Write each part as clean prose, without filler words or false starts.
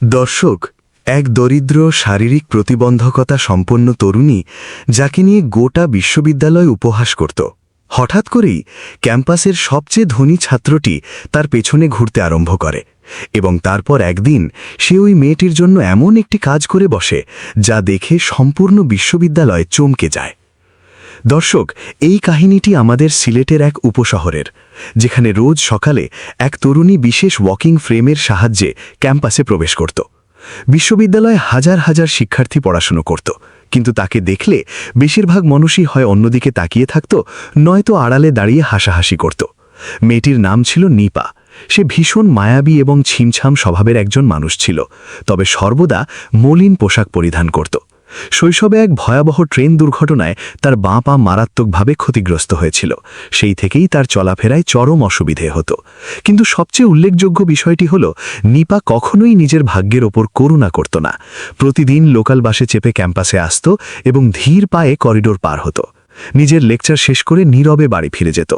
দর্শক, এক দরিদ্র শারীরিক প্রতিবন্ধকতা সম্পন্ন তরুণী যাকে নিয়ে গোটা বিশ্ববিদ্যালয় উপহাস করত, হঠাৎ করেই ক্যাম্পাসের সবচেয়ে ধনী ছাত্রটি তার পেছনে ঘুরতে আরম্ভ করে এবং তারপর একদিন সে ওই মেয়েটির জন্য এমন একটি কাজ করে বসে যা দেখে সম্পূর্ণ বিশ্ববিদ্যালয় চমকে যায়। দর্শক, এই কাহিনীটি আমাদের সিলেটের এক উপশহরের, যেখানে রোজ সকালে এক তরুণী বিশেষ ওয়াকিং ফ্রেমের সাহায্যে ক্যাম্পাসে প্রবেশ করত। বিশ্ববিদ্যালয়ে হাজার হাজার শিক্ষার্থী পড়াশুনো করত, কিন্তু তাকে দেখলে বেশিরভাগ মানুষই হয় অন্যদিকে তাকিয়ে থাকত, নয়তো আড়ালে দাঁড়িয়ে হাসাহাসি করত। মেয়েটির নাম ছিল নিপা। সে ভীষণ মায়াবী এবং ছিমছাম স্বভাবের একজন মানুষ ছিল, তবে সর্বদা মলিন পোশাক পরিধান করত। শৈশবে এক ভয়াবহ ট্রেন দুর্ঘটনায় তার বাঁ পা মারাত্মকভাবে ক্ষতিগ্রস্ত হয়েছিল। সেই থেকেই তার চলাফেরায় চরম অসুবিধে হতো। কিন্তু সবচেয়ে উল্লেখযোগ্য বিষয়টি হল, নিপা কখনোই নিজের ভাগ্যের ওপর করুণা করত না। প্রতিদিন লোকাল বাসে চেপে ক্যাম্পাসে আসত এবং ধীর পায়ে করিডোর পার হতো। নিজের লেকচার শেষ করে নীরবে বাড়ি ফিরে যেত।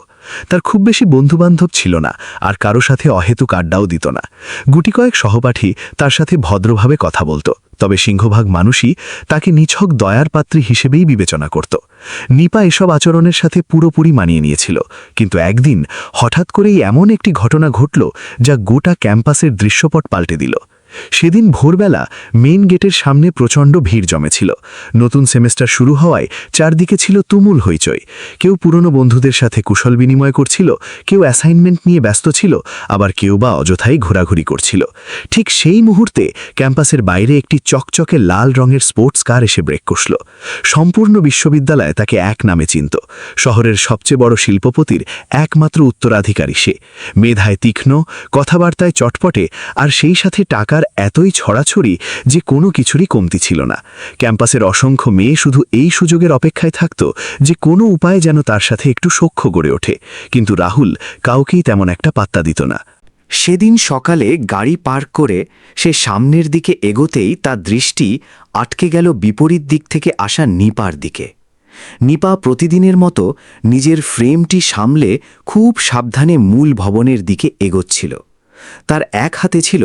তার খুব বেশি বন্ধুবান্ধব ছিল না, আর কারো সাথে অহেতুক আড্ডাও দিত না। গুটি কয়েক সহপাঠী তার সাথে ভদ্রভাবে কথা বলত, তবে সিংহভাগ মানুষই তাকে নিছক দয়ার পাত্রী হিসেবেই বিবেচনা করত। নিপা এসব আচরণের সাথে পুরোপুরি মানিয়ে নিয়েছিল, কিন্তু একদিন হঠাৎ করেই এমন একটি ঘটনা ঘটল যা গোটা ক্যাম্পাসের দৃশ্যপট পাল্টে দিল। সেদিন ভোরবেলা মেইন গেটের সামনে প্রচণ্ড ভিড় জমেছিল। নতুন সেমেস্টার শুরু হওয়ায় চারদিকে ছিল তুমুল হইচই। কেউ পুরনো বন্ধুদের সাথে কুশল বিনিময় করছিল, কেউ অ্যাসাইনমেন্ট নিয়ে ব্যস্ত ছিল, আবার কেউ বা অযথাই ঘোরাঘুরি করছিল। ঠিক সেই মুহূর্তে ক্যাম্পাসের বাইরে একটি চকচকে লাল রঙের স্পোর্টস কার এসে ব্রেক কষল। সম্পূর্ণ বিশ্ববিদ্যালয় তাকে এক নামে চিনত। শহরের সবচেয়ে বড় শিল্পপতির একমাত্র উত্তরাধিকারী সে। মেধায় তীক্ষ্ণ, কথাবার্তায় চটপটে, আর সেই সাথে টাকার এতই ছড়াছড়ি যে কোনো কিছুরই কমতি ছিল না। ক্যাম্পাসের অসংখ্য মেয়ে শুধু এই সুযোগের অপেক্ষায় থাকত যে কোনো উপায়ে যেন তার সাথে একটু সখ্য গড়ে ওঠে, কিন্তু রাহুল কাউকেই তেমন একটা পাত্তা দিত না। সেদিন সকালে গাড়ি পার্ক করে সে সামনের দিকে এগোতেই তার দৃষ্টি আটকে গেল বিপরীত দিক থেকে আসা নিপার দিকে। নিপা প্রতিদিনের মতো নিজের ফ্রেমটি সামলে খুব সাবধানে মূল ভবনের দিকে এগোচ্ছিল। তার এক হাতে ছিল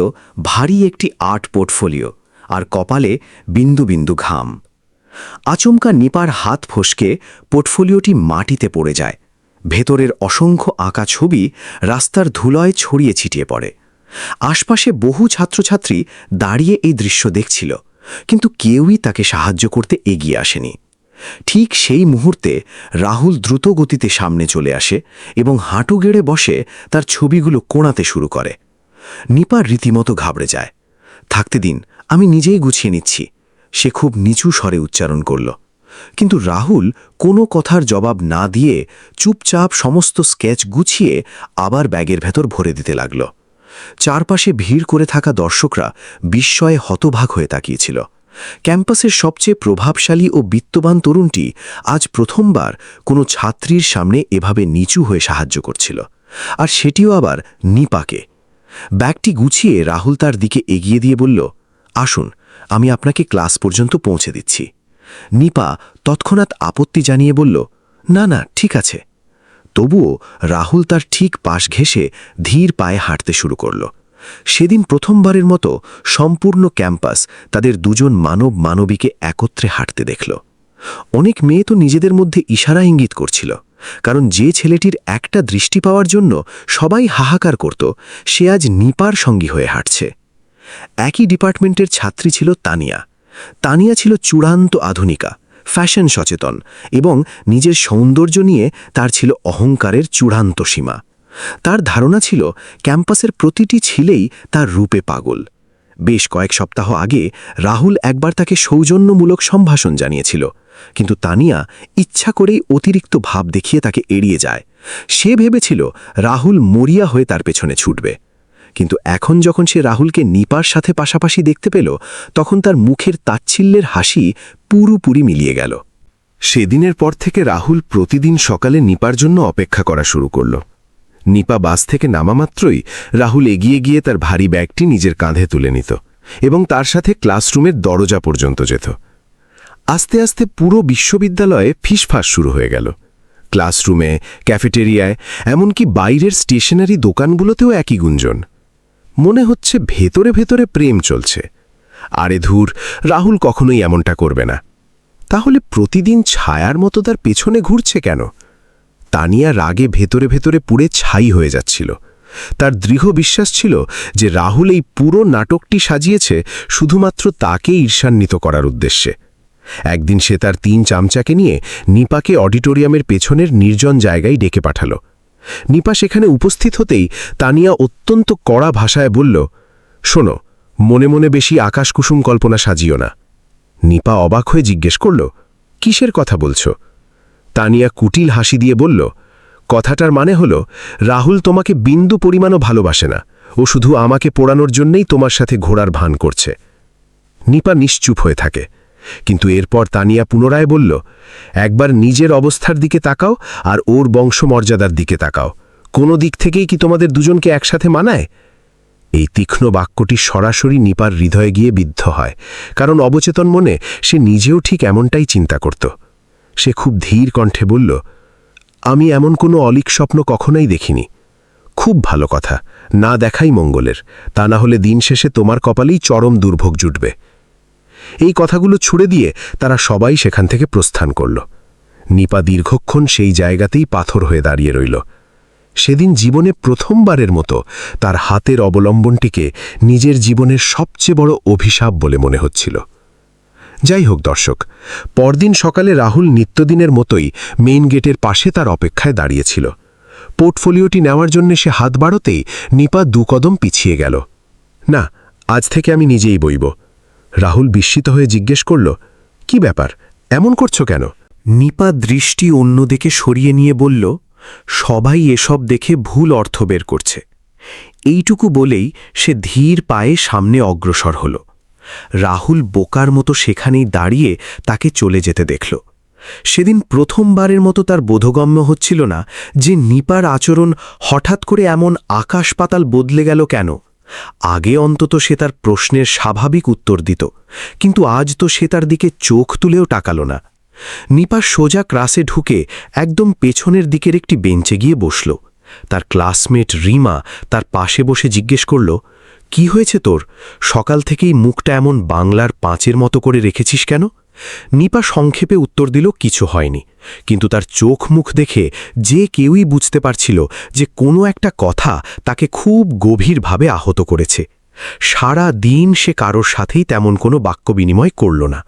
ভারী একটি আর্ট পোর্টফোলিও, আর কপালে বিন্দু বিন্দু ঘাম। আচমকা নিপার হাত ফসকে পোর্টফোলিওটি মাটিতে পড়ে যায়। ভেতরের অসংখ্য আঁকা ছবি রাস্তার ধুলোয় ছড়িয়ে ছিটিয়ে পড়ে। আশপাশে বহু ছাত্রছাত্রী দাঁড়িয়ে এই দৃশ্য দেখছিল, কিন্তু কেউই তাকে সাহায্য করতে এগিয়ে আসেনি। ঠিক সেই মুহূর্তে রাহুল দ্রুত গতিতে সামনে চলে আসে এবং হাঁটু গেড়ে বসে তার ছবিগুলো কোণাতে শুরু করে। নিপা রীতিমতো ঘাবড়ে যায়। থাকতে দিন, আমি নিজেই গুছিয়ে নিচ্ছি, সে খুব নিচু স্বরে উচ্চারণ করল। কিন্তু রাহুল কোনো কথার জবাব না দিয়ে চুপচাপ সমস্ত স্কেচ গুছিয়ে আবার ব্যাগের ভেতর ভরে দিতে লাগল। চারপাশে ভিড় করে থাকা দর্শকরা বিস্ময়ে হতবাক হয়ে তাকিয়েছিল। ক্যাম্পাসের সবচেয়ে প্রভাবশালী ও বিত্তবান তরুণটি আজ প্রথমবার কোনো ছাত্রীর সামনে এভাবে নিচু হয়ে সাহায্য করছিল, আর সেটিও আবার নিপাকে। ব্যাগটি গুছিয়ে রাহুল তার দিকে এগিয়ে দিয়ে বলল, আসুন, আমি আপনাকে ক্লাস পর্যন্ত পৌঁছে দিচ্ছি। নিপা তৎক্ষণাৎ আপত্তি জানিয়ে বলল, না না, ঠিক আছে। তবুও রাহুল তার ঠিক পাশ ঘেঁষে ধীর পায়ে হাঁটতে শুরু করল। সেদিন প্রথমবারের মতো সম্পূর্ণ ক্যাম্পাস তাদের দুজন মানবীকে একত্রে হাঁটতে দেখল। অনেক মেয়ে তো নিজেদের মধ্যে ইশারা ইঙ্গিত করছিল, কারণ যে ছেলেটির একটা দৃষ্টি পাওয়ার জন্য সবাই হাহাকার করত, সে আজ নিপার সঙ্গী হয়ে হাঁটছে। একই ডিপার্টমেন্টের ছাত্রী ছিল তানিয়া। তানিয়া ছিল চূড়ান্ত আধুনিকা, ফ্যাশন সচেতন, এবং নিজের সৌন্দর্য নিয়ে তার ছিল অহংকারের চূড়ান্ত সীমা। তার ধারণা ছিল ক্যাম্পাসের প্রতিটি ছেলেই তার রূপে পাগল। বেশ কয়েক সপ্তাহ আগে রাহুল একবার তাকে সৌজন্যমূলক সম্ভাষণ জানিয়েছিল, কিন্তু তানিয়া ইচ্ছা করেই অতিরিক্ত ভাব দেখিয়ে তাকে এড়িয়ে যায়। সে ভেবেছিল রাহুল মরিয়া হয়ে তার পেছনে ছুটবে। কিন্তু এখন যখন সে রাহুলকে নিপার সাথে পাশাপাশি দেখতে পেল, তখন তার মুখের তাচ্ছিল্যের হাসি পুরোপুরি মিলিয়ে গেল। সেদিনের পর থেকে রাহুল প্রতিদিন সকালে নিপার জন্য অপেক্ষা করা শুরু করল। নিপা বাস থেকে নামা মাত্রই রাহুল এগিয়ে গিয়ে তার ভারী ব্যাগটি নিজের কাঁধে তুলে নিত এবং তার সাথে ক্লাসরুমের দরজা পর্যন্ত যেত। আস্তে আস্তে পুরো বিশ্ববিদ্যালয়ে ফিসফাস শুরু হয়ে গেল। ক্লাসরুমে, ক্যাফেটেরিয়ায়, এমনকি বাইরের স্টেশনারি দোকানগুলোতেও একই গুঞ্জন। মনে হচ্ছে ভেতরে ভেতরে প্রেম চলছে। আরে ধুর, রাহুল কখনোই এমনটা করবে না। তাহলে প্রতিদিন ছায়ার মতো তার পেছনে ঘুরছে কেন? তানিয়া রাগে ভেতরে ভেতরে পুড়ে ছাই হয়ে যাচ্ছিল। তার দৃঢ় বিশ্বাস ছিল যে রাহুল এই পুরো নাটকটি সাজিয়েছে শুধুমাত্র তাকে ঈর্ষান্বিত করার উদ্দেশ্যে। একদিন সে তার 3 চামচাকে নিয়ে নিপাকে অডিটোরিয়ামের পেছনের নির্জন জায়গায় ডেকে পাঠাল। নিপা সেখানে উপস্থিত হতেই তানিয়া অত্যন্ত কড়া ভাষায় বলল, শোনো, মনে মনে বেশি আকাশকুসুম কল্পনা সাজিও না। নিপা অবাক হয়ে জিজ্ঞেস করল, কিসের কথা বলছো? তানিয়া কুটিল হাসি দিয়ে বলল, কথাটার মানে হলো রাহুল তোমাকে বিন্দু পরিমাণও ভালোবাসে না, ও শুধু আমাকে পোড়ানোর জন্যই তোমার সাথে ঘোড়ার ভান করছে। নিপা নিশ্চুপ হয়ে থাকে, কিন্তু এরপর তানিয়া পুনরায় বলল, একবার নিজের অবস্থার দিকে তাকাও আর ওর বংশমর্যাদার দিকে তাকাও। কোনো দিক থেকেই কি তোমাদের দুজনকে একসাথে মানায়? এই তীক্ষ্ণ বাক্যটি সরাসরি নিপার হৃদয়ে গিয়ে বিদ্ধ হয়, কারণ অবচেতন মনে সে নিজেও ঠিক এমনটাই চিন্তা করত। সে খুব ধীর কণ্ঠে বলল, আমি এমন কোনো অলিক স্বপ্ন কখনোই দেখিনি। খুব ভালো কথা, না দেখাই মঙ্গলের, তা না হলে দিন শেষে তোমার কপালেই চরম দুর্ভোগ জুটবে। এই কথাগুলো ছুড়ে দিয়ে তারা সবাই সেখান থেকে প্রস্থান করল। নিপা দীর্ঘক্ষণ সেই জায়গাতেই পাথর হয়ে দাঁড়িয়ে রইল। সেদিন জীবনে প্রথমবারের মতো তার হাতের অবলম্বনটিকে নিজের জীবনের সবচেয়ে বড় অভিশাপ বলে মনে হচ্ছিল। যাই হোক দর্শক, পরদিন সকালে রাহুল নিত্যদিনের মতোই মেইন গেটের পাশে তার অপেক্ষায় দাঁড়িয়েছিল। পোর্টফোলিওটি নেওয়ার জন্য সে হাত বাড়তেই নিপা 2 কদম পিছিয়ে গেল। না, আজ থেকে আমি নিজেই বইব। রাহুল বিস্মিত হয়ে জিজ্ঞেস করল, কি ব্যাপার, এমন করছো কেন? নিপা দৃষ্টি অন্যদিকে সরিয়ে নিয়ে বলল, সবাই এসব দেখে ভুল অর্থ বের করছে। এইটুকু বলেই সে ধীর পায়ে সামনে অগ্রসর হল। রাহুল বোকার মতো সেখানেই দাঁড়িয়ে তাকে চলে যেতে দেখল। সেদিন প্রথমবারের মতো তার বোধগম্য হচ্ছিল না যে নিপার আচরণ হঠাৎ করে এমন আকাশ পাতাল বদলে গেল কেন। আগে অন্তত সে তার প্রশ্নের স্বাভাবিক উত্তর দিত, কিন্তু আজ তো সে তার দিকে চোখ তুলেও তাকাল না। নিপা সোজা ক্লাসে ঢুকে একদম পেছনের দিকের একটি বেঞ্চে গিয়ে বসল। তার ক্লাসমেট রিমা তার পাশে বসে জিজ্ঞেস করল, কি হয়েছে তোর? সকাল থেকেই মুখটা এমন বাংলার 5-এর মতো করে রেখেছিস কেন? নিপা সংক্ষেপে উত্তর দিল, কিছু হয়নি। কিন্তু তার চোখ মুখ দেখে যে কেউই বুঝতে পারছিল যে কোনো একটা কথা তাকে খুব গভীরভাবে আহত করেছে। সারা দিন সে কারোর সাথেই তেমন কোনো বাক্য বিনিময় করল না,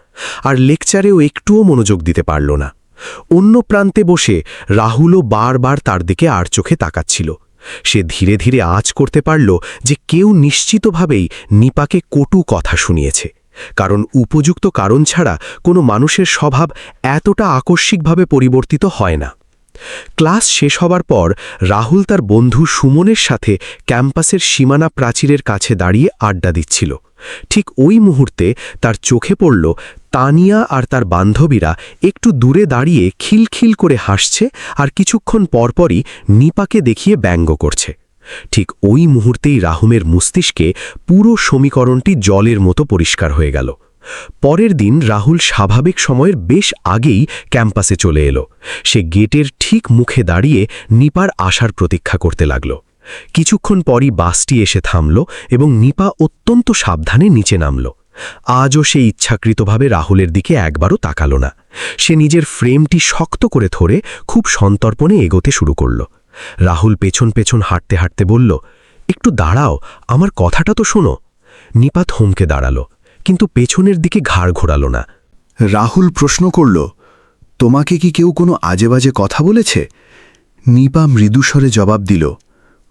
আর লেকচারেও একটুও মনোযোগ দিতে পারল না। অন্য প্রান্তে বসে রাহুলও বারবার তার দিকে আর চোখে তাকাচ্ছিল। সে ধীরে ধীরে আঁচ করতে পারল যে কেউ নিশ্চিতভাবেই নিপাকে কটু কথা শুনিয়েছে, কারণ উপযুক্ত কারণ ছাড়া কোনো মানুষের স্বভাব এতটা আকস্মিকভাবে পরিবর্তিত হয় না। ক্লাস শেষ হবার পর রাহুল তার বন্ধু সুমনের সাথে ক্যাম্পাসের সীমানা প্রাচীরের কাছে দাঁড়িয়ে আড্ডা দিচ্ছিল। ঠিক ওই মুহূর্তে তার চোখে পড়ল তানিয়া আর তার বান্ধবীরা একটু দূরে দাঁড়িয়ে খিলখিল করে হাসছে আর কিছুক্ষণ পরপরই নিপাকে দেখিয়ে ব্যঙ্গ করছে। ঠিক ওই মুহূর্তেই রাহুমের মস্তিষ্কে পুরো সমীকরণটি জলের মতো পরিষ্কার হয়ে গেল। পরের দিন রাহুল স্বাভাবিক সময়ের বেশ আগেই ক্যাম্পাসে চলে এলো। সে গেটের ঠিক মুখে দাঁড়িয়ে নিপার আসার প্রতীক্ষা করতে লাগল। কিছুক্ষণ পরই বাসটি এসে থামল এবং নিপা অত্যন্ত সাবধানে নিচে নামল। আজও সে ইচ্ছাকৃতভাবে রাহুলের দিকে একবারও তাকাল না। সে নিজের ফ্রেমটি শক্ত করে ধরে খুব সন্তর্পণে এগোতে শুরু করল। রাহুল পেছন পেছন হাঁটতে হাঁটতে বলল, একটু দাঁড়াও, আমার কথাটা তো শোনো। নিপা থমকে দাঁড়াল, কিন্তু পেছনের দিকে ঘাড় ঘোরাল না। রাহুল প্রশ্ন করল, তোমাকে কি কেউ কোনো আজেবাজে কথা বলেছে? নিপা মৃদুস্বরে জবাব দিল,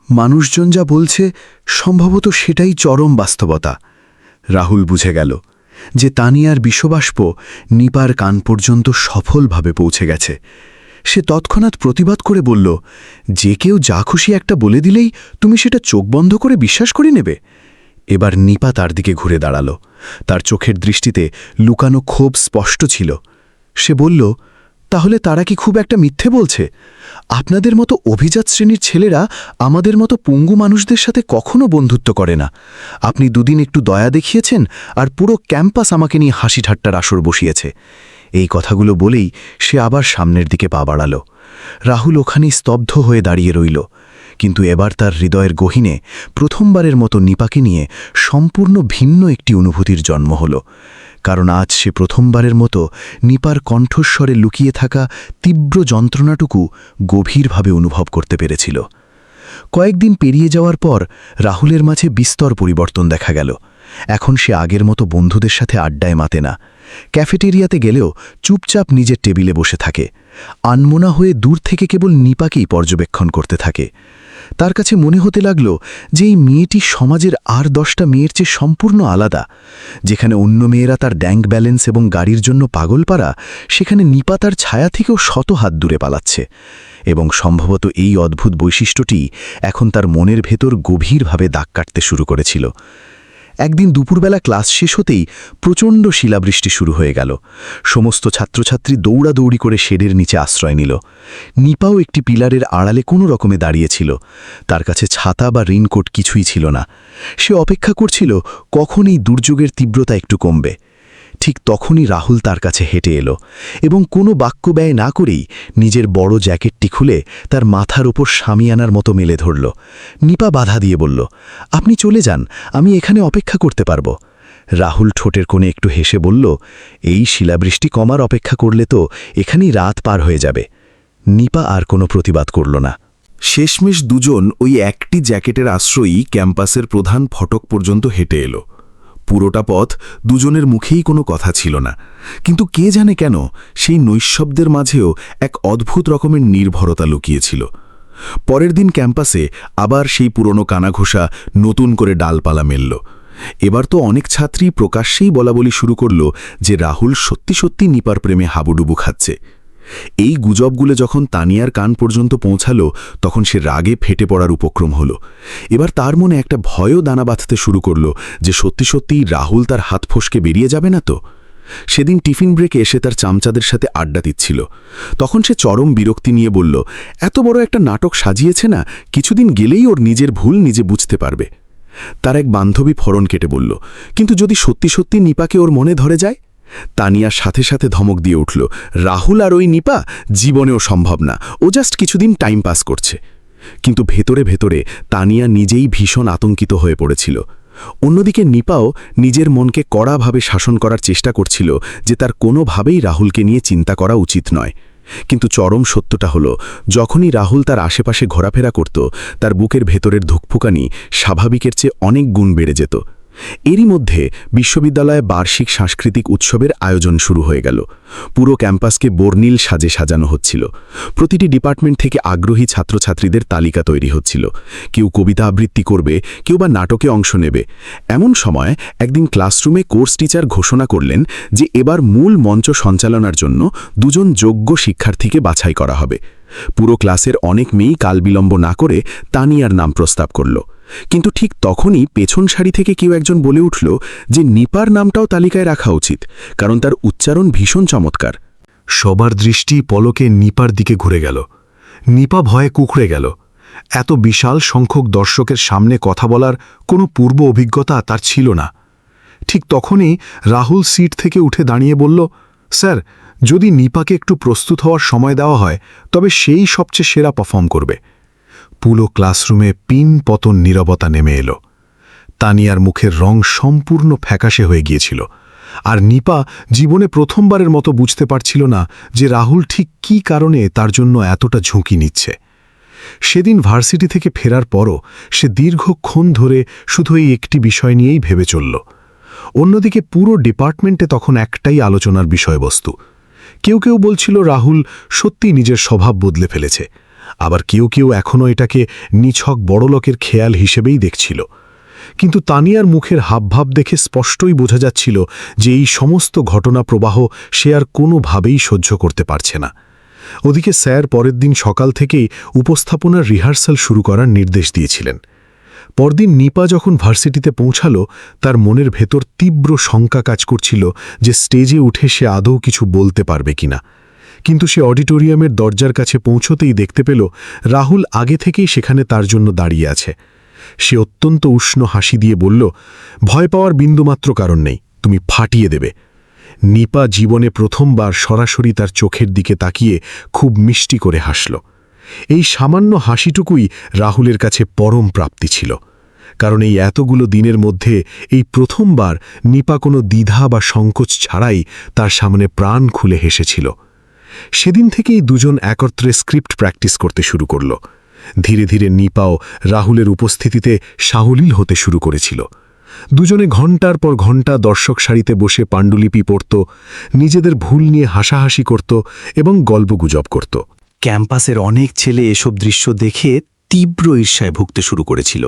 মানুষজন যা বলছে সম্ভবত সেটাই চরম বাস্তবতা। রাহুল বুঝে গেল যে তানিয়ার বিষবাষ্প নিপার কান পর্যন্ত সফলভাবে পৌঁছে গেছে। সে তৎক্ষণাৎ প্রতিবাদ করে বলল, যে কেউ যা খুশি একটা বলে দিলেই তুমি সেটা চোখ বন্ধ করে বিশ্বাস করে নেবে? এবার নিপা তার দিকে ঘুরে দাঁড়াল। তার চোখের দৃষ্টিতে লুকানো ক্ষোভ স্পষ্ট ছিল। সে বলল, তাহলে তারা কি খুব একটা মিথ্যে বলছে? আপনাদের মতো অভিজাত শ্রেণীর ছেলেরা আমাদের মতো পঙ্গু মানুষদের সাথে কখনো বন্ধুত্ব করে না। আপনি 2 দিন একটু দয়া দেখিয়েছেন আর পুরো ক্যাম্পাস আমাকে নিয়ে হাসি ঠাট্টার আসর বসিয়েছে। এই কথাগুলো বলেই সে আবার সামনের দিকে পা বাড়াল। রাহুল ওখানেই স্তব্ধ হয়ে দাঁড়িয়ে রইল, কিন্তু এবার তার হৃদয়ের গহীনে প্রথমবারের মতো নিপাকে নিয়ে সম্পূর্ণ ভিন্ন একটি অনুভূতির জন্ম হল। কারণ আজ সে প্রথমবারের মতো নিপার কণ্ঠস্বরে লুকিয়ে থাকা তীব্র যন্ত্রণাটুকু গভীরভাবে অনুভব করতে পেরেছিল। কয়েকদিন পেরিয়ে যাওয়ার পর রাহুলের মাঝে বিস্তর পরিবর্তন দেখা গেল। এখন সে আগের মতো বন্ধুদের সাথে আড্ডায় মাতে না। ক্যাফেটেরিয়াতে গেলেও চুপচাপ নিজের টেবিলে বসে থাকে। আনমনা হয়ে দূর থেকে কেবল নিপাকেই পর্যবেক্ষণ করতে থাকে। তার কাছে মনে হতে লাগল যে এই মেয়েটি সমাজের আর 10টা মেয়ের চেয়ে সম্পূর্ণ আলাদা। যেখানে অন্য মেয়েরা তার ব্যাংক ব্যালেন্স এবং গাড়ির জন্য পাগল পারা, সেখানে নিপা তার ছায়া থেকেও শত হাত দূরে পালাচ্ছে। এবং সম্ভবত এই অদ্ভুত বৈশিষ্ট্যটি এখন তার মনের ভেতর গভীরভাবে দাগ কাটতে শুরু করেছিল। একদিন দুপুরবেলা ক্লাস শেষ হতেই প্রচণ্ড শিলাবৃষ্টি শুরু হয়ে গেল। সমস্ত ছাত্রছাত্রী দৌড়াদৌড়ি করে শেডের নিচে আশ্রয় নিল। নিপাও একটি পিলারের আড়ালে কোনো রকমে দাঁড়িয়েছিল। তার কাছে ছাতা বা রেইনকোট কিছুই ছিল না। সে অপেক্ষা করছিল কখন এই দুর্যোগের তীব্রতা একটু কমবে। ঠিক তখনই রাহুল তার কাছে হেঁটে এলো এবং কোনো বাক্য ব্যয় না করেই নিজের বড় জ্যাকেটটি খুলে তার মাথার ওপর শামিয়ানার মতো মেলে ধরল। নিপা বাধা দিয়ে বলল, আপনি চলে যান, আমি এখানে অপেক্ষা করতে পারব। রাহুল ঠোঁটের কোণে একটু হেসে বলল, এই শিলাবৃষ্টি কমার অপেক্ষা করলে তো এখানেই রাত পার হয়ে যাবে। নিপা আর কোনো প্রতিবাদ করল না। শেষমেশ দুজন ওই একটি জ্যাকেটের আশ্রয়ই ক্যাম্পাসের প্রধান ফটক পর্যন্ত হেঁটে এলো। পুরোটা পথ দুজনের মুখেই কোনো কথা ছিল না, কিন্তু কে জানে কেন সেই নৈশব্দের মাঝেও এক অদ্ভুত রকমের নির্ভরতা লুকিয়েছিল। পরের দিন ক্যাম্পাসে আবার সেই পুরনো কানাঘোষা নতুন করে ডালপালা মেলল। এবার তো অনেক ছাত্রী প্রকাশ্যেই বলাবলি শুরু করল যে রাহুল সত্যি সত্যি নিপার প্রেমে হাবুডুবু খাচ্ছে। এই গুজবগুলো যখন তানিয়ার কান পর্যন্ত পৌঁছালো, তখন সে রাগে ফেটে পড়ার উপক্রম হল। এবার তার মনে একটা ভয়ও দানা বাঁধতে শুরু করল যে সত্যি সত্যিই রাহুল তার হাত ফসকে বেরিয়ে যাবে না তো। সেদিন টিফিন ব্রেকে এসে তার চামচাদের সাথে আড্ডা দিচ্ছিল। তখন সে চরম বিরক্তি নিয়ে বলল, এত বড় একটা নাটক সাজিয়েছে না, কিছুদিন গেলেই ওর নিজের ভুল নিজে বুঝতে পারবে। তার এক বান্ধবী ফড়ন কেটে বলল, কিন্তু যদি সত্যি সত্যি নিপাকে ওর মনে ধরে যায়? তানিয়ার সাথে সাথে ধমক দিয়ে উঠল, রাহুল আর ওই নিপা জীবনেও সম্ভব না, ও জাস্ট কিছুদিন টাইম পাস করছে। কিন্তু ভেতরে ভেতরে তানিয়া নিজেই ভীষণ আতঙ্কিত হয়ে পড়েছিল। অন্যদিকে নিপাও নিজের মনকে কড়াভাবে শাসন করার চেষ্টা করছিল যে তার কোনোভাবেই রাহুলকে নিয়ে চিন্তা করা উচিত নয়। কিন্তু চরম সত্যটা হলো, যখনই রাহুল তার আশেপাশে ঘোরাফেরা করত, তার বুকের ভেতরের ধুকফুকানি স্বাভাবিকের চেয়ে অনেক গুণ বেড়ে যেত। এরই মধ্যে বিশ্ববিদ্যালয়ে বার্ষিক সাংস্কৃতিক উৎসবের আয়োজন শুরু হয়ে গেল। পুরো ক্যাম্পাসকে বর্ণিল সাজে সাজানো হচ্ছিল। প্রতিটি ডিপার্টমেন্ট থেকে আগ্রহী ছাত্রছাত্রীদের তালিকা তৈরি হচ্ছিল। কেউ কবিতা আবৃত্তি করবে, কেউ বা নাটকে অংশ নেবে। এমন সময় একদিন ক্লাসরুমে কোর্স টিচার ঘোষণা করলেন যে এবার মূল মঞ্চ সঞ্চালনার জন্য দুজন যোগ্য শিক্ষার্থীকে বাছাই করা হবে। পুরো ক্লাসের অনেক মেয়েই কালবিলম্ব না করে তানিয়ার নাম প্রস্তাব করল। কিন্তু ঠিক তখনই পেছন সারি থেকে কেউ একজন বলে উঠল যে নিপার নামটাও তালিকায় রাখা উচিত, কারণ তার উচ্চারণ ভীষণ চমৎকার। সবার দৃষ্টি পলকে নিপার দিকে ঘুরে গেল। নিপা ভয়ে কুঁকড়ে গেল। এত বিশাল সংখ্যক দর্শকের সামনে কথা বলার কোনো পূর্ব অভিজ্ঞতা তার ছিল না। ঠিক তখনই রাহুল সিট থেকে উঠে দাঁড়িয়ে বলল, স্যার, যদি নিপাকে একটু প্রস্তুত হওয়ার সময় দেওয়া হয় তবে সেই সবচেয়ে সেরা পারফর্ম করবে। পুরো ক্লাসরুমে পিন পতন নীরবতা নেমে এলো। তানিয়ার মুখের রং সম্পূর্ণ ফ্যাকাশে হয়ে গিয়েছিল, আর নিপা জীবনে প্রথমবারের মতো বুঝতে পারছিল না যে রাহুল ঠিক কী কারণে তার জন্য এতটা ঝুঁকি নিচ্ছে। সেদিন ভার্সিটি থেকে ফেরার পরও সে দীর্ঘক্ষণ ধরে শুধু এই একটি বিষয় নিয়েই ভেবে চলল। অন্যদিকে পুরো ডিপার্টমেন্টে তখন একটাই আলোচনার বিষয়বস্তু। কেউ কেউ বলছিল রাহুল সত্যি নিজের স্বভাব বদলে ফেলেছে, আবার কেউ কেউ এখনও এটাকে নিছক বড়লোকের খেয়াল হিসেবেই দেখছিল। কিন্তু তানিয়ার মুখের হাবভাব দেখে স্পষ্টই বোঝা যাচ্ছিল যে এই সমস্ত ঘটনা প্রবাহ সে আর কোনোভাবেই সহ্য করতে পারছে না। ওদিকে স্যার পরের দিন সকাল থেকেই উপস্থাপনার রিহার্সাল শুরু করার নির্দেশ দিয়েছিলেন। পরদিন নিপা যখন ভার্সিটিতে পৌঁছালো, তার মনের ভেতর তীব্র শঙ্কা কাজ করছিল যে স্টেজে উঠে সে আদৌ কিছু বলতে পারবে কিনা। কিন্তু সে অডিটোরিয়ামের দরজার কাছে পৌঁছতেই দেখতে পেল রাহুল আগে থেকেই সেখানে তার জন্য দাঁড়িয়ে আছে। সে অত্যন্ত উষ্ণ হাসি দিয়ে বলল, ভয় পাওয়ার বিন্দুমাত্র কারণ নেই, তুমি ফাটিয়ে দেবে। নিপা জীবনে প্রথমবার সরাসরি তার চোখের দিকে তাকিয়ে খুব মিষ্টি করে হাসল। এই সামান্য হাসিটুকুই রাহুলের কাছে পরম প্রাপ্তি ছিল, কারণ এই এতগুলো দিনের মধ্যে এই প্রথমবার নিপা কোনো দ্বিধা বা সংকোচ ছাড়াই তার সামনে প্রাণ খুলে হেসেছিল। সেদিন থেকেই দুজন একত্রে স্ক্রিপ্ট প্র্যাকটিস করতে শুরু করল। ধীরে ধীরে নিপাও রাহুলের উপস্থিতিতে সাহলীল হতে শুরু করেছিল। দুজনে ঘণ্টার পর ঘণ্টা দর্শক সারিতে বসে পাণ্ডুলিপি পড়ত, নিজেদের ভুল নিয়ে হাসাহাসি করত এবং গল্পগুজব করত। ক্যাম্পাসের অনেক ছেলে এসব দৃশ্য দেখে তীব্র ঈর্ষায় ভুগতে শুরু করেছিল,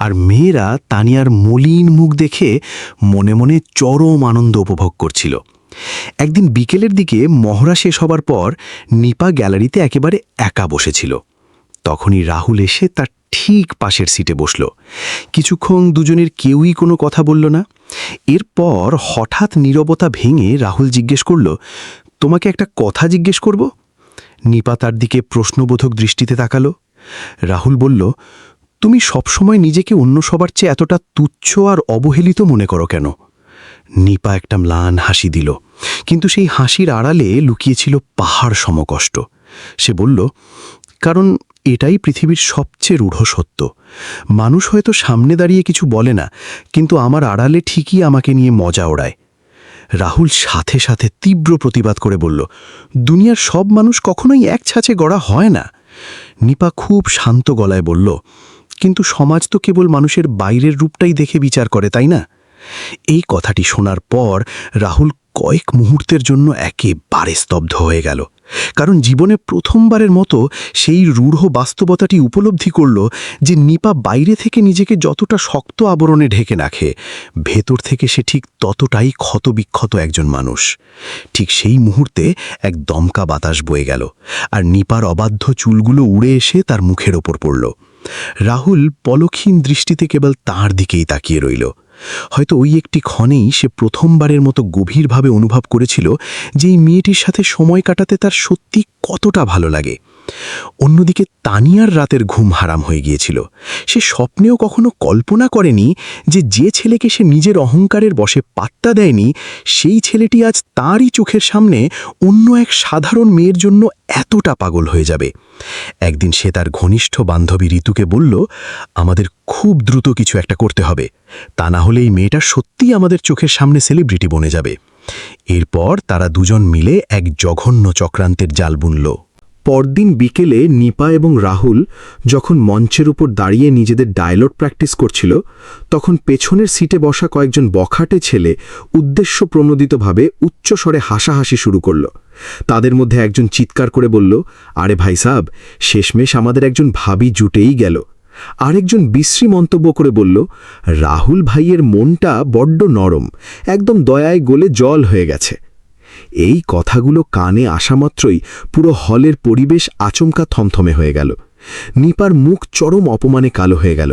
আর মেয়েরা তানিয়ার মলিন মুখ দেখে মনে মনে চরম আনন্দ উপভোগ করছিল। একদিন বিকেলের দিকে মহড়া শেষ হবার পর নিপা গ্যালারিতে একেবারে একা বসেছিল। তখনই রাহুল এসে তার ঠিক পাশের সিটে বসল। কিছুক্ষণ দুজনের কেউই কোনো কথা বলল না। এরপর হঠাৎ নীরবতা ভেঙে রাহুল জিজ্ঞেস করল, তোমাকে একটা কথা জিজ্ঞেস করব? নিপা তার দিকে প্রশ্নবোধক দৃষ্টিতে তাকালো। রাহুল বলল, তুমি সবসময় নিজেকে অন্য সবার চেয়ে এতটা তুচ্ছ আর অবহেলিত মনে করো কেন? নিপা একটা ম্লান হাসি দিল, কিন্তু সেই হাসির আড়ালে লুকিয়েছিল পাহাড় সমকষ্ট। সে বলল, কারণ এটাই পৃথিবীর সবচেয়ে রূঢ় সত্য। মানুষ হয়তো সামনে দাঁড়িয়ে কিছু বলে না, কিন্তু আমার আড়ালে ঠিকই আমাকে নিয়ে মজা ওড়ায়। রাহুল সাথে সাথে তীব্র প্রতিবাদ করে বলল, দুনিয়ার সব মানুষ কখনোই এক ছাঁচে গড়া হয় না। নিপা খুব শান্ত গলায় বলল, কিন্তু সমাজ তো কেবল মানুষের বাইরের রূপটাই দেখে বিচার করে, তাই না? এই কথাটি শোনার পর রাহুল কয়েক মুহূর্তের জন্য একেবারে স্তব্ধ হয়ে গেল, কারণ জীবনে প্রথমবারের মতো সেই রূঢ় বাস্তবতাটি উপলব্ধি করল যে নিপা বাইরে থেকে নিজেকে যতটা শক্ত আবরণে ঢেকে রাখে, ভেতর থেকে সে ঠিক ততটাই ক্ষতবিক্ষত একজন মানুষ। ঠিক সেই মুহূর্তে এক দমকা বাতাস বয়ে গেল, আর নিপার অবাধ্য চুলগুলো উড়ে এসে তার মুখের ওপর পড়ল। রাহুল পলক্ষীন দৃষ্টিতে কেবল তার দিকেই তাকিয়ে রইল। হয়তো ওই একটি ক্ষণেই সে প্রথমবারের মতো গভীরভাবে অনুভব করেছিল যে এই মেয়েটির সাথে সময় কাটাতে তার সত্যি কতটা ভালো লাগে। অন্যদিকে তানিয়ার রাতের ঘুম হারাম হয়ে গিয়েছিল। সে স্বপ্নেও কখনো কল্পনা করেনি যে ছেলেকে সে নিজের অহংকারের বশে পাত্তা দেয়নি, সেই ছেলেটি আজ তাঁরই চোখের সামনে অন্য এক সাধারণ মেয়ের জন্য এতটা পাগল হয়ে যাবে। একদিন সে তার ঘনিষ্ঠ বান্ধবী ঋতুকে বলল, আমাদের খুব দ্রুত কিছু একটা করতে হবে, তা না হলে এই মেয়েটা সত্যিই আমাদের চোখের সামনে সেলিব্রিটি বনে যাবে। এরপর তারা দুজন মিলে এক জঘন্য চক্রান্তের জাল বুনল। পরদিন বিকেলে নিপা এবং রাহুল যখন মঞ্চের উপর দাঁড়িয়ে নিজেদের ডায়লগ প্র্যাকটিস করছিল, তখন পেছনের সিটে বসা কয়েকজন বখাটে ছেলে উদ্দেশ্যপ্রণোদিতভাবে উচ্চস্বরে হাসাহাসি শুরু করল। তাদের মধ্যে একজন চিৎকার করে বলল, আরে ভাই সাব, শেষমেশ আমাদের একজন ভাবি জুটেই গেল। আরেকজন বিশ্রী মন্তব্য করে বলল, রাহুল ভাইয়ের মনটা বড্ড নরম, একদম দয়ায় গলে জল হয়ে গেছে। এই কথাগুলো কানে আসামাত্রই পুরো হলের পরিবেশ আচমকা থমথমে হয়ে গেল। নিপার মুখ চরম অপমানে কালো হয়ে গেল।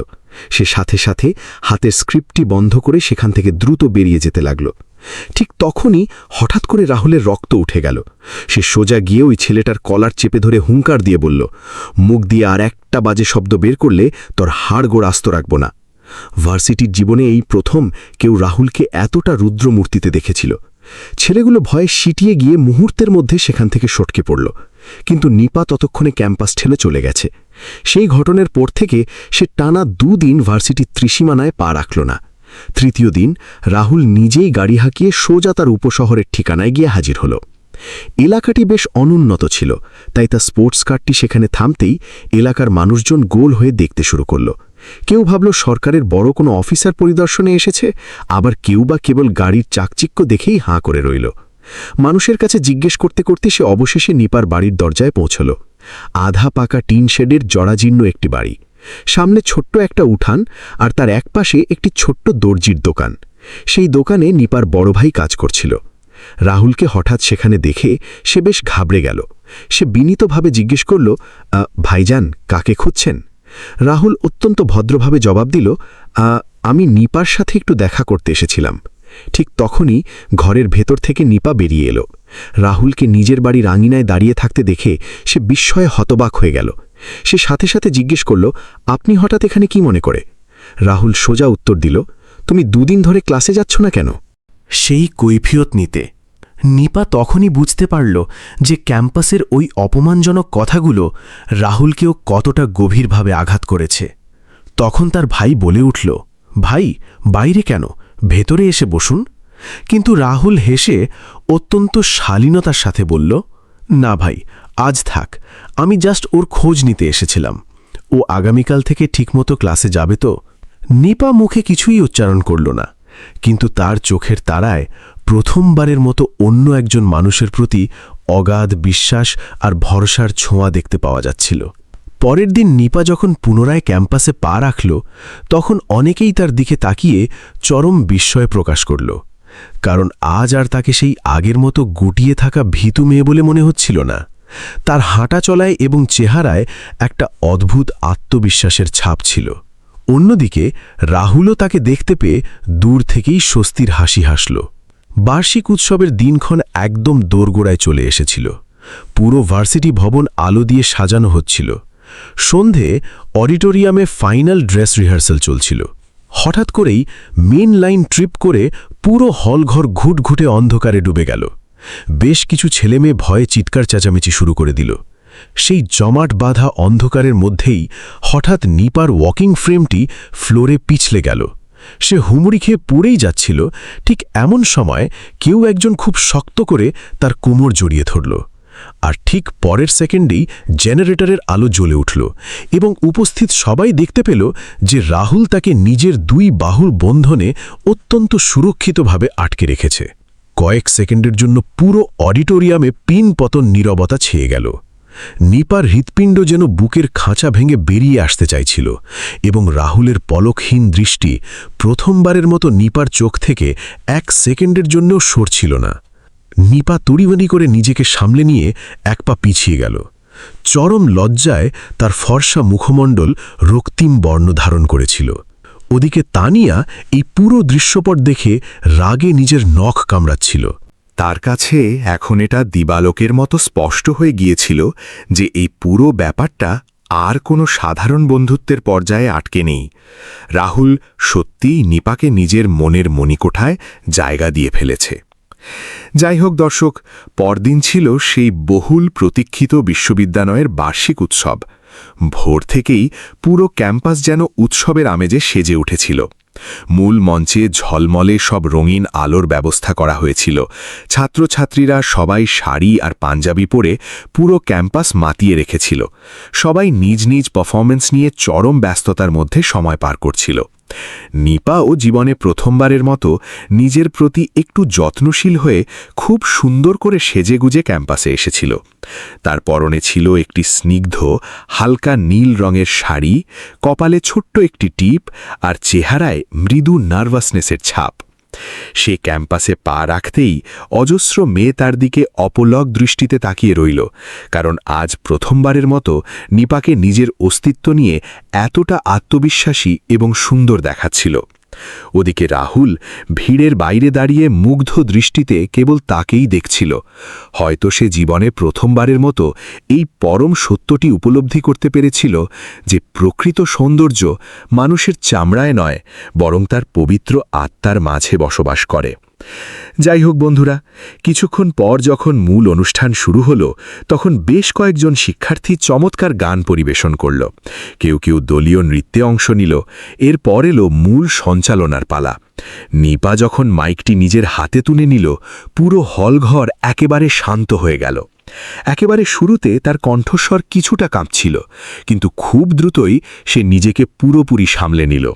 সে সাথে সাথে হাতের স্ক্রিপ্টটি বন্ধ করে সেখান থেকে দ্রুত বেরিয়ে যেতে লাগল। ঠিক তখনই হঠাৎ করে রাহুলের রক্ত উঠে গেল। সে সোজা গিয়ে ওই ছেলেটার কলার চেপে ধরে হুঙ্কার দিয়ে বলল, মুখ দিয়ে আর একটা বাজে শব্দ বের করলে তোর হাড়গোড় আস্ত রাখব না। ভার্সিটির জীবনে এই প্রথম কেউ রাহুলকে এতটা রুদ্রমূর্তিতে দেখেছিল। ছেলেগুলো ভয়ে সিটিয়ে গিয়ে মুহূর্তের মধ্যে সেখান থেকে সটকে পড়ল, কিন্তু নিপা ততক্ষণে ক্যাম্পাস ঠেলে চলে গেছে। সেই ঘটনার পর থেকে সে টানা 2 দিন ভার্সিটির ত্রিসীমানায় পা রাখল না। তৃতীয় দিন রাহুল নিজেই গাড়ি হাঁকিয়ে সোজা তার উপশহরের ঠিকানায় গিয়ে হাজির হল। এলাকাটি বেশ অনুন্নত ছিল, তাই তার স্পোর্টস কারটি সেখানে থামতেই এলাকার মানুষজন গোল হয়ে দেখতে শুরু করল। কেউ ভাবল সরকারের বড় কোনো অফিসার পরিদর্শনে এসেছে, আবার কেউ বা কেবল গাড়ির চাকচিক্য দেখেই হাঁ করে রইল। মানুষের কাছে জিজ্ঞেস করতে করতে সে অবশেষে নিপার বাড়ির দরজায় পৌঁছল। আধা পাকা টিন শেডের জরাজীর্ণ একটি বাড়ি, সামনে ছোট্ট একটা উঠান, আর তার একপাশে একটি ছোট্ট দর্জির দোকান। সেই দোকানে নিপার বড় ভাই কাজ করছিল। রাহুলকে হঠাৎ সেখানে দেখে সে বেশ ঘাবড়ে গেল। সে বিনীতভাবে জিজ্ঞেস করল, ভাইজান, কাকে খুঁজছেন? রাহুল অত্যন্ত ভদ্রভাবে জবাব দিল, আমি নিপার সাথে একটু দেখা করতে এসেছিলাম। ঠিক তখনই ঘরের ভেতর থেকে নিপা বেরিয়ে এলো। রাহুলকে নিজের বাড়ির আঙিনায় দাঁড়িয়ে থাকতে দেখে সে বিস্ময়ে হতবাক হয়ে গেল। সে সাথে সাথে জিজ্ঞেস করল, আপনি হঠাৎ এখানে কি মনে করে? রাহুল সোজা উত্তর দিল, তুমি 2 দিন ধরে ক্লাসে যাচ্ছ না কেন? সেই কৈফিয়ত নিতে নিপা তখনই বুঝতে পারল যে ক্যাম্পাসের ওই অপমানজনক কথাগুলো রাহুলকেও কতটা গভীরভাবে আঘাত করেছে। তখন তার ভাই বলে উঠল, ভাই, বাইরে কেন, ভেতরে এসে বসুন। কিন্তু রাহুল হেসে অত্যন্ত শালীনতার সাথে বলল, না ভাই, আজ থাক, আমি জাস্ট ওর খোঁজ নিতে এসেছিলাম। ও আগামীকাল থেকে ঠিকমতো ক্লাসে যাবে তো? নিপা মুখে কিছুই উচ্চারণ করল না, কিন্তু তার চোখের তারায় প্রথমবারের মতো অন্য একজন মানুষের প্রতি অগাধ বিশ্বাস আর ভরসার ছোঁয়া দেখতে পাওয়া যাচ্ছিল। পরের দিন নিপা যখন পুনরায় ক্যাম্পাসে পা রাখল, তখন অনেকেই তার দিকে তাকিয়ে চরম বিস্ময় প্রকাশ করল, কারণ আজ আর তাকে সেই আগের মতো গুটিয়ে থাকা ভীতু মেয়ে বলে মনে হচ্ছিল না। তার হাঁটা চলায় এবং চেহারায় একটা অদ্ভুত আত্মবিশ্বাসের ছাপ ছিল। অন্যদিকে রাহুলও তাকে দেখতে পেয়ে দূর থেকেই স্বস্তির হাসি হাসল। বার্ষিক উৎসবের দিনক্ষণ একদম দোরগোড়ায় চলে এসেছিল। পুরো ভার্সিটি ভবন আলো দিয়ে সাজানো হচ্ছিল। সন্ধে অডিটোরিয়ামে ফাইনাল ড্রেস রিহার্সাল চলছিল। হঠাৎ করেই মেন লাইন ট্রিপ করে পুরো হলঘর ঘুটঘুটে অন্ধকারে ডুবে গেল। বেশ কিছু ছেলেমেয়ে ভয়ে চিৎকার চেঁচামেচি শুরু করে দিল। সেই জমাট বাঁধা অন্ধকারের মধ্যেই হঠাৎ নিপার ওয়াকিং ফ্রেমটি ফ্লোরে পিছলে গেল। সে হুমড়ি খেয়ে পড়েই যাচ্ছিল। ঠিক এমন সময় কেউ একজন খুব শক্ত করে তার কোমর জড়িয়ে ধরল, আর ঠিক পরের সেকেন্ডেই জেনারেটরের আলো জ্বলে উঠল এবং উপস্থিত সবাই দেখতে পেল যে রাহুল তাকে নিজের দুই বাহুর বন্ধনে অত্যন্ত সুরক্ষিতভাবে আটকে রেখেছে। কয়েক সেকেন্ডের জন্য পুরো অডিটোরিয়ামে পিন পতন নীরবতা ছেয়ে গেল। নিপার হৃৎপিণ্ড যেন বুকের খাঁচা ভেঙে বেরিয়ে আসতে চাইছিল, এবং রাহুলের পলকহীন দৃষ্টি প্রথমবারের মতো নিপার চোখ থেকে এক সেকেন্ডের জন্যও সরছিল না। নিপা তড়িবাড়ি করে নিজেকে সামলে নিয়ে এক পা পিছিয়ে গেল। চরম লজ্জায় তার ফর্সা মুখমণ্ডল রক্তিম বর্ণ ধারণ করেছিল। ওদিকে তানিয়া এই পুরো দৃশ্যপট দেখে রাগে নিজের নখ কামড়াচ্ছিল। তার কাছে এখন এটা দিবালোকের মতো স্পষ্ট হয়ে গিয়েছিল যে এই পুরো ব্যাপারটা আর কোনো সাধারণ বন্ধুত্বের পর্যায়ে আটকে নেই। রাহুল সত্যিই নিপাকে নিজের মনের মণিকোঠায় জায়গা দিয়ে ফেলেছে। যাই হোক দর্শক, পরদিন ছিল সেই বহুল প্রতীক্ষিত বিশ্ববিদ্যালয়ের বার্ষিক উৎসব। ভোর থেকেই পুরো ক্যাম্পাস যেন উৎসবের আমেজে সেজে উঠেছিল। মূল মঞ্চে ঝলমলে সব রঙিন আলোর ব্যবস্থা করা হয়েছিল। ছাত্রছাত্রীরা সবাই শাড়ি আর পাঞ্জাবি পরে পুরো ক্যাম্পাস মাতিয়ে রেখেছিল। সবাই নিজ নিজ পারফরমেন্স নিয়ে চরম ব্যস্ততার মধ্যে সময় পার করছিল। নিপাও জীবনে প্রথমবারের মতো নিজের প্রতি একটু যত্নশীল হয়ে খুব সুন্দর করে সেজেগুজে ক্যাম্পাসে এসেছিল। তার পরনে ছিল একটি স্নিগ্ধ হালকা নীল রঙের শাড়ি, কপালে ছোট্ট একটি টিপ, আর চেহারায় মৃদু নার্ভাসনেসের ছাপ। সে ক্যাম্পাসে পা রাখতেই অজস্র মেয়ে তার দিকে অপলক দৃষ্টিতে তাকিয়ে রইল, কারণ আজ প্রথমবারের মতো নিপাকে নিজের অস্তিত্ব নিয়ে এতটা আত্মবিশ্বাসী এবং সুন্দর দেখাচ্ছিল। ওদিকে রাহুল ভিড়ের বাইরে দাঁড়িয়ে মুগ্ধ দৃষ্টিতে কেবল তাকেই দেখছিল। হয়তো সে জীবনে প্রথমবারের মতো এই পরম সত্যটি উপলব্ধি করতে পেরেছিল যে প্রকৃত সৌন্দর্য মানুষের চামড়ায় নয়, বরং তার পবিত্র আত্মার মাঝে বসবাস করে। যাই হোক বন্ধুরা, কিছুক্ষণ পর যখন মূল অনুষ্ঠান শুরু হলো, তখন বেশ কয়েকজন শিক্ষার্থী চমৎকার গান পরিবেশন করল। কেউ কেউ দলীয় নৃত্যে অংশ নিল। এরপর এলো মূল সঞ্চালনার পালা। নিপা যখন মাইকটি নিজের হাতে তুলে নিল, পুরো হলঘর একেবারে শান্ত হয়ে গেল। একেবারে শুরুতে তার কণ্ঠস্বর কিছুটা কাঁপছিল, কিন্তু খুব দ্রুতই সে নিজেকে পুরোপুরি সামলে নিল।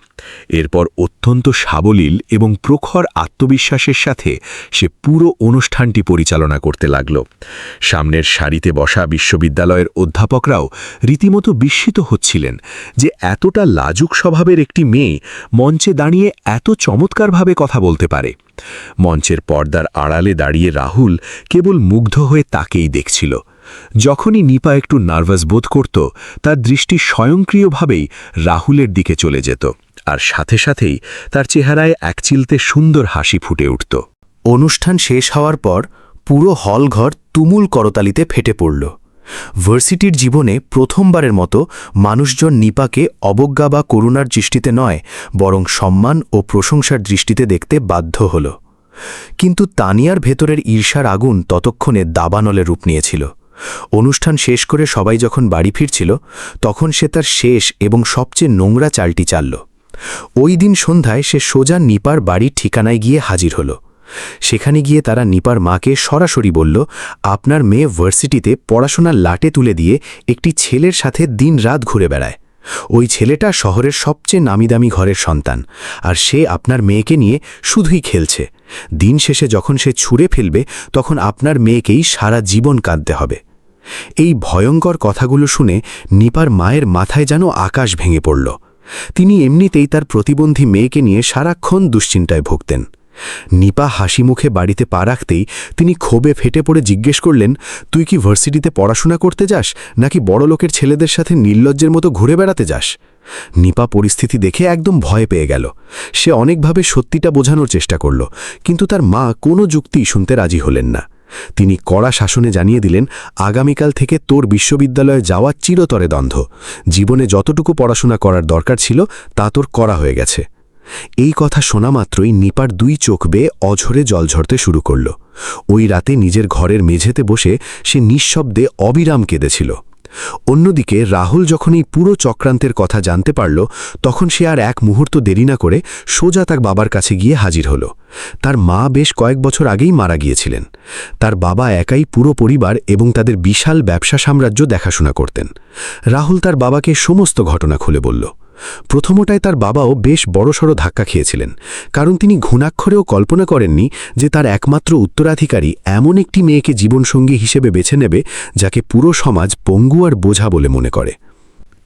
এরপর অত্যন্ত সাবলীল এবং প্রখর আত্মবিশ্বাসের সাথে সে পুরো অনুষ্ঠানটি পরিচালনা করতে লাগল। সামনের সারিতে বসা বিশ্ববিদ্যালয়ের অধ্যাপকরাও রীতিমতো বিস্মিত হচ্ছিলেন যে এতটা লাজুক স্বভাবের একটি মেয়ে মঞ্চে দাঁড়িয়ে এত চমৎকারভাবে কথা বলতে পারে। মঞ্চের পর্দার আড়ালে দাঁড়িয়ে রাহুল কেবল মুগ্ধ হয়ে তাকেই দেখছিল। যখনই নিপা একটু নার্ভাস বোধ করত, তার দৃষ্টি স্বয়ংক্রিয়ভাবেই রাহুলের দিকে চলে যেত, আর সাথে সাথেই তার চেহারায় একচিলতে সুন্দর হাসি ফুটে উঠত। অনুষ্ঠান শেষ হওয়ার পর পুরো হলঘর তুমুল করতালিতে ফেটে পড়ল। ভার্সিটির জীবনে প্রথমবারের মতো মানুষজন নিপাকে অবজ্ঞা বা করুণার দৃষ্টিতে নয়, বরং সম্মান ও প্রশংসার দৃষ্টিতে দেখতে বাধ্য হল। কিন্তু তানিয়ার ভেতরের ঈর্ষার আগুন ততক্ষণে দাবানলে রূপ নিয়েছিল। অনুষ্ঠান শেষ করে সবাই যখন বাড়ি ফিরছিল, তখন সে তার শেষ এবং সবচেয়ে নোংরা চালটি চালল। ওই দিন সন্ধ্যায় সে সোজা নিপার বাড়ির ঠিকানায় গিয়ে হাজির হল। সেখানে গিয়ে তারা নিপার মাকে সরাসরি বলল, আপনার মেয়ে ভার্সিটিতে পড়াশোনার লাটে তুলে দিয়ে একটি ছেলের সাথে দিনরাত ঘুরে বেড়ায়। ওই ছেলেটা শহরের সবচেয়ে নামিদামি ঘরের সন্তান, আর সে আপনার মেয়েকে নিয়ে শুধুই খেলছে। দিন শেষে যখন সে ছুঁড়ে ফেলবে, তখন আপনার মেয়েকেই সারা জীবন কাঁদতে হবে। এই ভয়ঙ্কর কথাগুলো শুনে নিপার মায়ের মাথায় যেন আকাশ ভেঙে পড়ল। তিনি এমনিতেই তার প্রতিবন্ধী মেয়েকে নিয়ে সারাক্ষণ দুশ্চিন্তায় ভুগতেন। নিপা হাসি মুখে বাড়িতে পা রাখতেই তিনি ক্ষোভে ফেটে পড়ে জিজ্ঞেস করলেন, তুই কি ভার্সিটিতে পড়াশোনা করতে যাস, নাকি বড়লোকের ছেলেদের সাথে নির্লজ্জের মতো ঘুরে বেড়াতে যাস? নিপা পরিস্থিতি দেখে একদম ভয় পেয়ে গেল। সে অনেকভাবে সত্যিটা বোঝানোর চেষ্টা করল, কিন্তু তার মা কোনো যুক্তিই শুনতে রাজি হলেন না। তিনি কড়া শাসনে জানিয়ে দিলেন, আগামীকাল থেকে তোর বিশ্ববিদ্যালয়ে যাওয়া চিরতরে দ্বন্দ্ব। জীবনে যতটুকু পড়াশোনা করার দরকার ছিল তা তোর করা হয়ে গেছে। এই কথা শোনা মাত্রই নিপার দুই চোখ বেয়ে অঝরে জল ঝরতে শুরু করল। ওই রাতে নিজের ঘরের মেঝেতে বসে সে নিঃশব্দে অবিরাম কেঁদেছিল। অন্যদিকে রাহুল যখন এই পুরো চক্রান্তের কথা জানতে পারল, তখন সে আর এক মুহূর্ত দেরি না করে সোজা তার বাবার কাছে গিয়ে হাজির হল। তার মা বেশ কয়েক বছর আগেই মারা গিয়েছিলেন। তার বাবা একাই পুরো পরিবার এবং তাদের বিশাল ব্যবসা সাম্রাজ্য দেখাশোনা করতেন। রাহুল তার বাবাকে সমস্ত ঘটনা খুলে বলল। প্রথমটায় তার বাবাও বেশ বড়সড় ধাক্কা খেয়েছিলেন, কারণ তিনি ঘুণাক্ষরেও কল্পনা করেননি যে তার একমাত্র উত্তরাধিকারী এমন একটি মেয়েকে জীবনসঙ্গী হিসেবে বেছে নেবে যাকে পুরো সমাজ পঙ্গু আর বোঝা বলে মনে করে।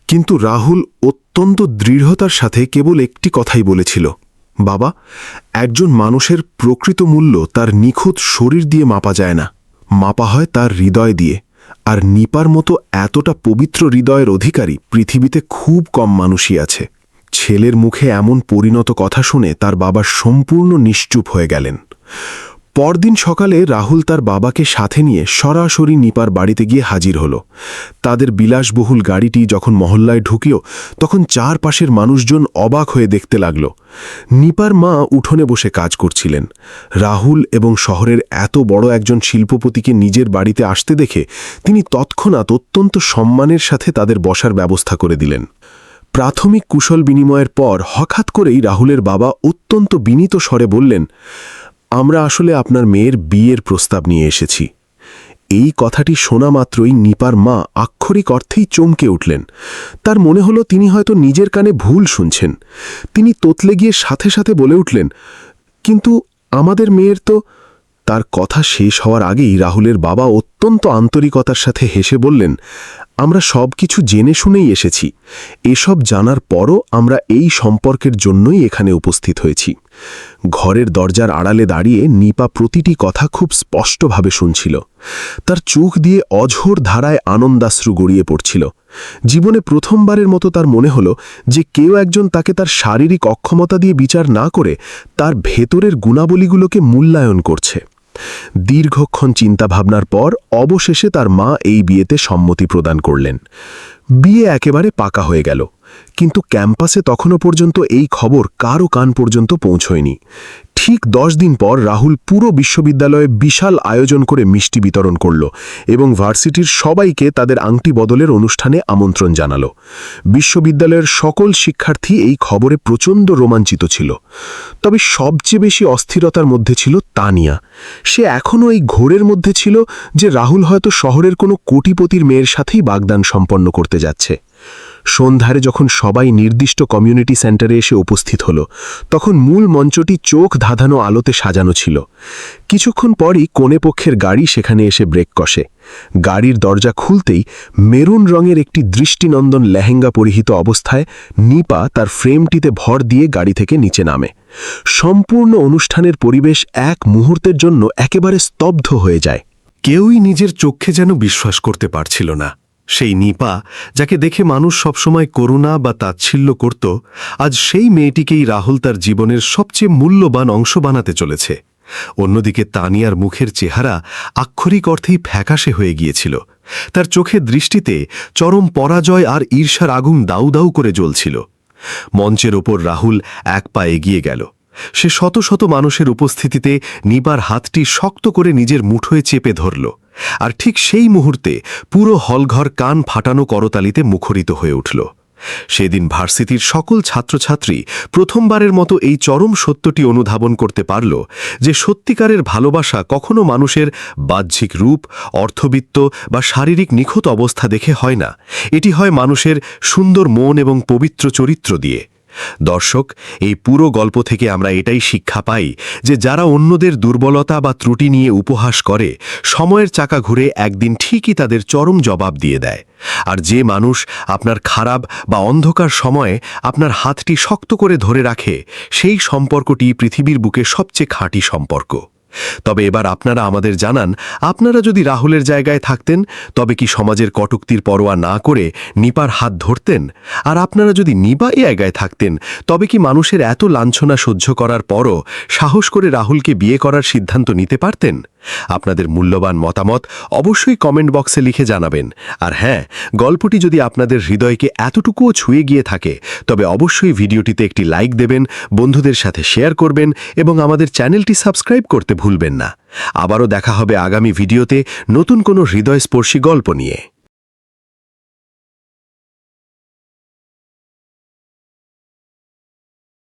কিন্তু রাহুল অত্যন্ত দৃঢ়তার সাথে কেবল একটি কথাই বলেছিল, বাবা, একজন মানুষের প্রকৃত মূল্য তার নিখুঁত শরীর দিয়ে মাপা যায় না, মাপা হয় তার হৃদয় দিয়ে। আর নিপার মতো এতটা পবিত্র হৃদয়ের অধিকারী পৃথিবীতে খুব কম মানুষই আছে। ছেলের মুখে এমন পরিণত কথা শুনে তার বাবা সম্পূর্ণ নিশ্চুপ হয়ে গেলেন। পরদিন সকালে রাহুল তার বাবাকে সাথে নিয়ে সরাসরি নিপার বাড়িতে গিয়ে হাজির হল। তাদের বিলাসবহুল গাড়িটি যখন মহল্লায় ঢুকিও, তখন চারপাশের মানুষজন অবাক হয়ে দেখতে লাগল। নিপার মা উঠোনে বসে কাজ করছিলেন। রাহুল এবং শহরের এত বড় একজন শিল্পপতিকে নিজের বাড়িতে আসতে দেখে তিনি তৎক্ষণাৎ অত্যন্ত সম্মানের সাথে তাদের বসার ব্যবস্থা করে দিলেন। প্রাথমিক কুশল বিনিময়ের পর হঠাৎ করেই রাহুলের বাবা অত্যন্ত বিনীত স্বরে বললেন, আমরা আসলে আপনার মেয়ের বিয়ের প্রস্তাব নিয়ে এসেছি। এই কথাটি শোনা মাত্রই নিপার মা আক্ষরিক অর্থেই চমকে উঠলেন। তার মনে হলো তিনি হয়তো নিজের কানে ভুল শুনছেন। তিনি তোতলে গিয়ে সাথে সাথে বলে উঠলেন, কিন্তু আমাদের মেয়ের তো। তার কথা শেষ হওয়ার আগেই রাহুলের বাবা অত্যন্ত আন্তরিকতার সাথে হেসে বললেন, আমরা সব কিছু জেনে শুনেই এসেছি। এসব জানার পরও আমরা এই সম্পর্কের জন্যই এখানে উপস্থিত হয়েছি। ঘরের দরজার আড়ালে দাঁড়িয়ে নিপা প্রতিটি কথা খুব স্পষ্টভাবে শুনছিল। তার চোখ দিয়ে অঝোর ধারায় আনন্দাশ্রু গড়িয়ে পড়ছিল। জীবনে প্রথমবারের মতো তার মনে হলো যে কেউ একজন তাকে তার শারীরিক অক্ষমতা দিয়ে বিচার না করে তার ভেতরের গুণাবলীগুলোকে মূল্যায়ন করছে। দীর্ঘক্ষণ চিন্তাভাবনার পর অবশেষে তার মা এই বিয়েতে সম্মতি প্রদান করলেন। বিয়ে একেবারে পাকা হয়ে গেল, কিন্তু ক্যাম্পাসে তখনও পর্যন্ত এই খবর কারো কান পর্যন্ত পৌঁছয়নি। ঠিক 10 দিন পর রাহুল পুরো বিশ্ববিদ্যালয়ে বিশাল আয়োজন করে মিষ্টি বিতরণ করল এবং ভার্সিটির সবাইকে তাদের আংটি বদলের অনুষ্ঠানে আমন্ত্রণ জানাল। বিশ্ববিদ্যালয়ের সকল শিক্ষার্থী এই খবরে প্রচণ্ড রোমাঞ্চিত ছিল। তবে সবচেয়ে বেশি অস্থিরতার মধ্যে ছিল তানিয়া। সে এখনও এই ঘোরের মধ্যে ছিল যে রাহুল হয়তো শহরের কোনো কোটিপতির মেয়ের সাথেই বাগদান সম্পন্ন করতে যাচ্ছে। সন্ধ্যারে যখন সবাই নির্দিষ্ট কমিউনিটি সেন্টারে এসে উপস্থিত হল, তখন মূল মঞ্চটি চোখ ধাঁধানো আলোতে সাজানো ছিল। কিছুক্ষণ পরই কনেপক্ষের গাড়ি সেখানে এসে ব্রেক কষে। গাড়ির দরজা খুলতেই মেরুন রঙের একটি দৃষ্টিনন্দন লেহেঙ্গা পরিহিত অবস্থায় নিপা তার ফ্রেমটিতে ভর দিয়ে গাড়ি থেকে নিচে নামে। সম্পূর্ণ অনুষ্ঠানের পরিবেশ এক মুহূর্তের জন্য একেবারে স্তব্ধ হয়ে যায়। কেউই নিজের চোখে যেন বিশ্বাস করতে পারছিল না। সেই নিপা, যাকে দেখে মানুষ সবসময় করুণা বা তাচ্ছিল্য করত, আজ সেই মেয়েটিকেই রাহুল তার জীবনের সবচেয়ে মূল্যবান অংশ বানাতে চলেছে। অন্যদিকে তানিয়ার মুখের চেহারা আক্ষরিক অর্থেই ফ্যাকাশে হয়ে গিয়েছিল। তার চোখের দৃষ্টিতে চরম পরাজয় আর ঈর্ষার আগুন দাউ দাউ করে জ্বলছিল। মঞ্চের ওপর রাহুল এক পা এগিয়ে গেল। সে শত শত মানুষের উপস্থিতিতে নিপার হাতটি শক্ত করে নিজের মুঠোয় চেপে ধরল, আর ঠিক সেই মুহূর্তে পুরো হলঘর কান ফাটানো করতালিতে মুখরিত হয়ে উঠল। সেদিন ভার্সিটির সকল ছাত্রছাত্রী প্রথমবারের মতো এই চরম সত্যটি অনুধাবন করতে পারল যে সত্যিকারের ভালোবাসা কখনো মানুষের বাহ্যিক রূপ, অর্থবিত্ত বা শারীরিক নিখুঁত অবস্থা দেখে হয় না, এটি হয় মানুষের সুন্দর মন এবং পবিত্র চরিত্র দিয়ে। দর্শক, এই পুরো গল্প থেকে আমরা এটাই শিক্ষা পাই যে যারা অন্যদের দুর্বলতা বা ত্রুটি নিয়ে উপহাস করে, সময়ের চাকা ঘুরে একদিন ঠিকই তাদের চরম জবাব দিয়ে দেয়। আর যে মানুষ আপনার খারাপ বা অন্ধকার সময়ে আপনার হাতটি শক্ত করে ধরে রাখে, সেই সম্পর্কটি পৃথিবীর বুকে সবচেয়ে খাঁটি সম্পর্ক। তবে এবার আপনারা আমাদের জানান, আপনারা যদি রাহুলের জায়গায় থাকতেন তবে কি সমাজের কটূক্তির পরোয়া না করে নিপার হাত ধরতেন? আর আপনারা যদি নিপা এই জায়গায় থাকতেন তবে কি মানুষের এত লাঞ্ছনা সহ্য করার পরও সাহস করে রাহুলকে বিয়ে করার সিদ্ধান্ত নিতে পারতেন? আপনাদের মূল্যবান মতামত অবশ্যই কমেন্ট বক্সে লিখে জানাবেন। আর হ্যাঁ, গল্পটি যদি আপনাদের হৃদয়কে এতটুকুও ছুঁয়ে গিয়ে থাকে তবে অবশ্যই ভিডিওটিতে একটি লাইক দেবেন, বন্ধুদের সাথে শেয়ার করবেন এবং আমাদের চ্যানেলটি সাবস্ক্রাইব করতে ভুলবেন না। আবারও দেখা হবে আগামী ভিডিওতে নতুন কোনো হৃদয়স্পর্শী গল্প নিয়ে।